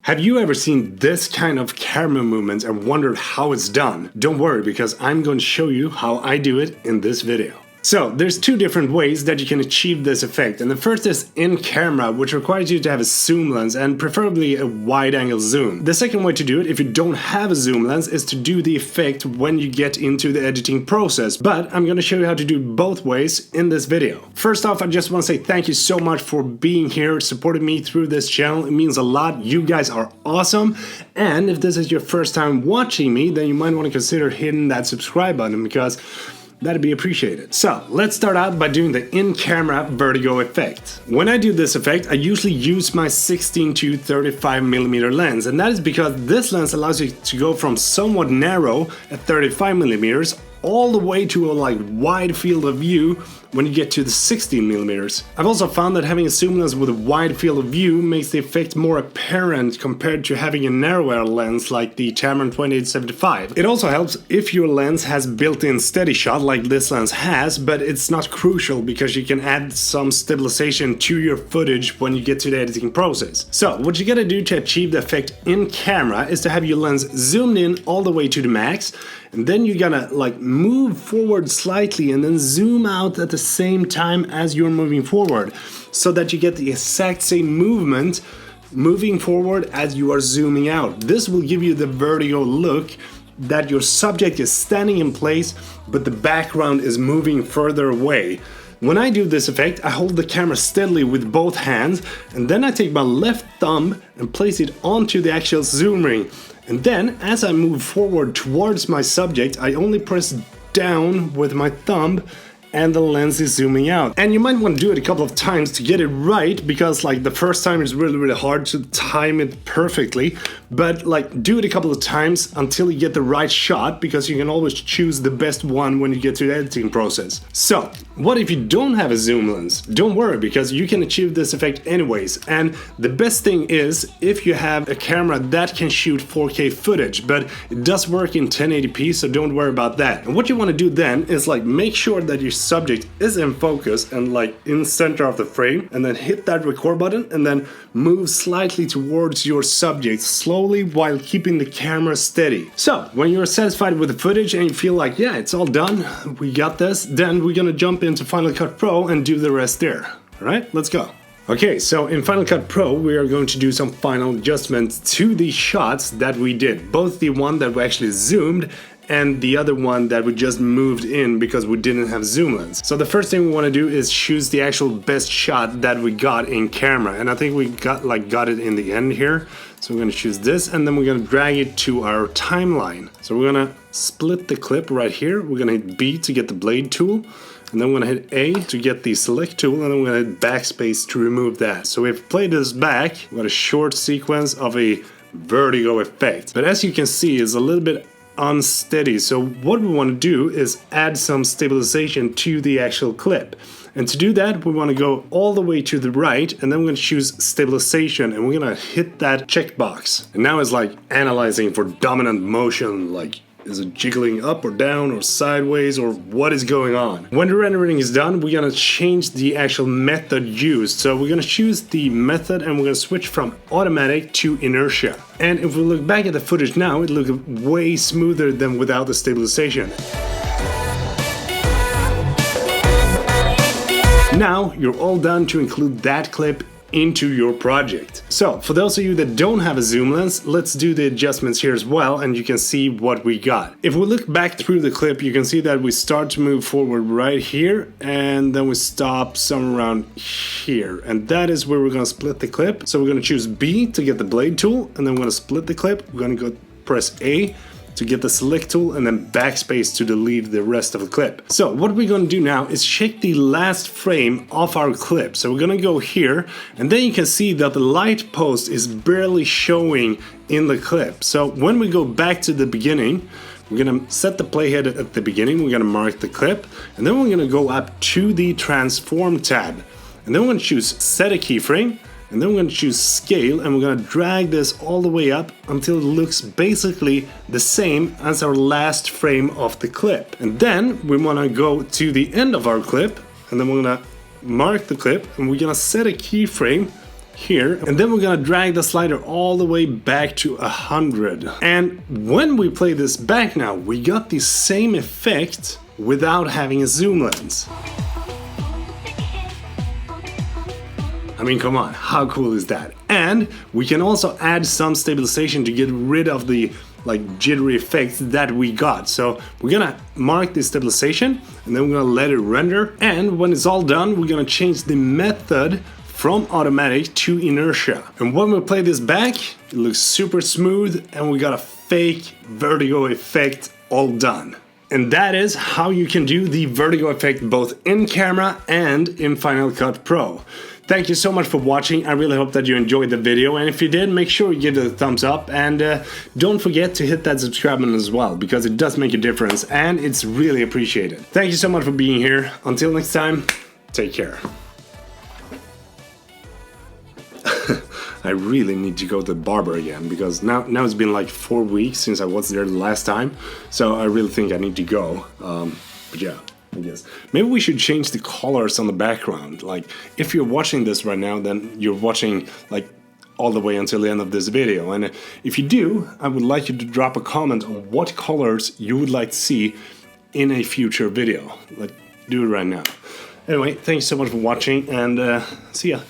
Have you ever seen this kind of camera movement and wondered how it's done? Don't worry, because I'm going to show you how I do it in this video. So, there's two different ways that you can achieve this effect, and the first is in camera, which requires you to have a zoom lens and preferably a wide angle zoom. The second way to do it, if you don't have a zoom lens, is to do the effect when you get into the editing process, but I'm gonna show you how to do both ways in this video. First off, I just want to say thank you so much for being here, supporting me through this channel. It means a lot. You guys are awesome, and if this is your first time watching me, then you might want to consider hitting that subscribe button, because that'd be appreciated. So, let's start out by doing the in-camera vertigo effect. When I do this effect, I usually use my 16 to 35mm lens, and that is because this lens allows you to go from somewhat narrow at 35mm all the way to a wide field of view when you get to the 16mm. I've also found that having a zoom lens with a wide field of view makes the effect more apparent compared to having a narrower lens like the Tamron 2875. It also helps if your lens has built-in steady shot like this lens has, but it's not crucial because you can add some stabilization to your footage when you get to the editing process. So what you gotta do to achieve the effect in camera is to have your lens zoomed in all the way to the max, and then you're gonna move forward slightly and then zoom out at the same time as you're moving forward, so that you get the exact same movement moving forward as you are zooming out. This will give you the vertigo look that your subject is standing in place but the background is moving further away. When I do this effect, I hold the camera steadily with both hands, and then I take my left thumb and place it onto the actual zoom ring. And then, as I move forward towards my subject, I only press down with my thumb and the lens is zooming out. And you might want to do it a couple of times to get it right, because the first time is really hard to time it perfectly, but do it a couple of times until you get the right shot, because you can always choose the best one when you get to the editing process. So, what if you don't have a zoom lens? Don't worry, because you can achieve this effect anyways, and the best thing is if you have a camera that can shoot 4K footage, but it does work in 1080p, so don't worry about that. And what you want to do then is make sure that your subject is in focus and in center of the frame, and then hit that record button and then move slightly towards your subject slowly while keeping the camera steady. So when you're satisfied with the footage and you feel yeah, it's all done, we got this, then we're gonna jump into Final Cut Pro and do the rest there. Alright, let's go. Okay, so in Final Cut Pro we are going to do some final adjustments to the shots that we did, both the one that we actually zoomed and the other one that we just moved in because we didn't have zoom lens. So the first thing we want to do is choose the actual best shot that we got in camera, and I think we got it in the end here. So we're going to choose this, and then we're going to drag it to our timeline. So we're going to split the clip right here. We're going to hit B to get the blade tool, and then we're going to hit A to get the select tool, and then we're going to hit backspace to remove that. So we've played this back. We got a short sequence of a vertigo effect, but as you can see, it's a little bit unsteady. So what we want to do is add some stabilization to the actual clip, and to do that we want to go all the way to the right, and then we're going to choose stabilization, and we're going to hit that checkbox. And now it's analyzing for dominant motion, is it jiggling up or down or sideways, or what is going on? When the rendering is done, we're gonna change the actual method used. So we're gonna choose the method and we're gonna switch from automatic to inertia. And if we look back at the footage now, it looks way smoother than without the stabilization. Now you're all done to include that clip into your project. So for those of you that don't have a zoom lens, let's do the adjustments here as well, and you can see what we got. If we look back through the clip, you can see that we start to move forward right here, and then we stop somewhere around here, and that is where we're going to split the clip. So we're going to choose B to get the blade tool, and then we're going to split the clip. We're going to go press A to get the select tool, and then backspace to delete the rest of the clip. So what we're going to do now is check the last frame of our clip. So we're going to go here, and then you can see that the light post is barely showing in the clip. So when we go back to the beginning, we're going to set the playhead at the beginning, we're going to mark the clip, and then we're going to go up to the transform tab, and then we're going to choose set a keyframe, and then we're going to choose scale, and we're going to drag this all the way up until it looks basically the same as our last frame of the clip. And then we want to go to the end of our clip, and then we're going to mark the clip, and we're going to set a keyframe here, and then we're gonna drag the slider all the way back to 100. And when we play this back now, we got the same effect without having a zoom lens. I mean, come on, how cool is that? And we can also add some stabilization to get rid of the jittery effects that we got. So we're gonna mark the stabilization and then we're gonna let it render. And when it's all done, we're gonna change the method from automatic to inertia. And when we play this back, it looks super smooth and we got a fake vertigo effect all done. And that is how you can do the vertigo effect both in camera and in Final Cut Pro. Thank you so much for watching. I really hope that you enjoyed the video, and if you did, make sure you give it a thumbs up, and don't forget to hit that subscribe button as well, because it does make a difference and it's really appreciated. Thank you so much for being here. Until next time, take care. I really need to go to the barber again, because now it's been like 4 weeks since I was there the last time, so I really think I need to go. But yeah, I guess maybe we should change the colors on the background. Like, if you're watching this right now, then you're watching like all the way until the end of this video, and if you do, I would like you to drop a comment on what colors you would like to see in a future video. Like, do it right now. Anyway, thank you so much for watching, and see ya.